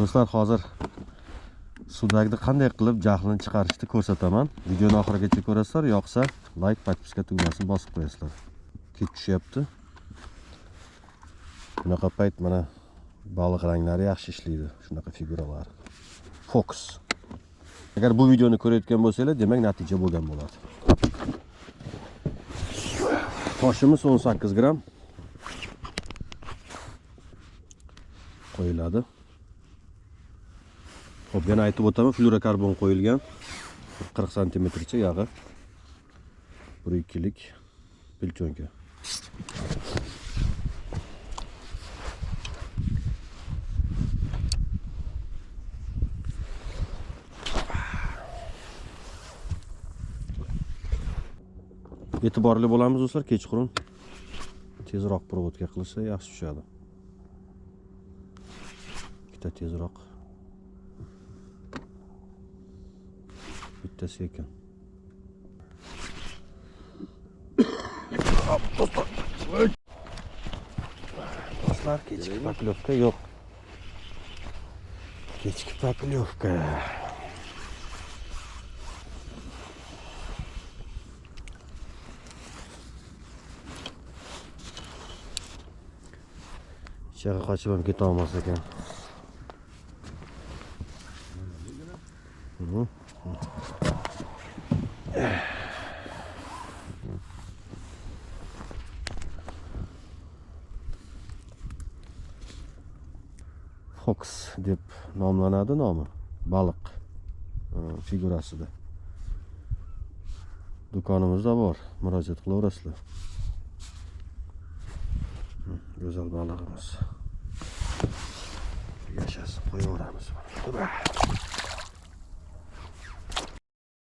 Do'stlar, hozir suvdagida qanday qilib jahlini chiqarishni ko'rsataman. Videoni oxirigacha ko'rasizlar, yoqsa like, podpiska tugmasini bosib qo'yasizlar. Kech tushyapti. Bunaqa payt mana baliq ranglari yaxshi ishlaydi, shunaqa figuralar. Fokus. Agar bu videoni ko'rayotgan bo'lsanglar, demak natija bo'lgan bo'ladi. Toshimiz 18 gram qo'yiladi. Xo'p, yana aytib o'taman, fluorokarbon qo'yilgan. 40 santimetrcha yog'i. 1-2 lik pilchonka. E'tiborli bo'lamiz do'stlar, kechqurun tezroq provodga qilsa yaxshi tushadi. Bitta tezroq. Bittasi ekan. Do'stlar, kechki paklovka yo'q. Kechki paklovka. Ichariga qochib ham keta olmas ekan. Fox deb nomlanadi nomi. Baliq figurasida. Do'konimizda bor, murojaat qilaverasizlar. Go'zal balig'imiz. Yashasın, qo'yaveramiz.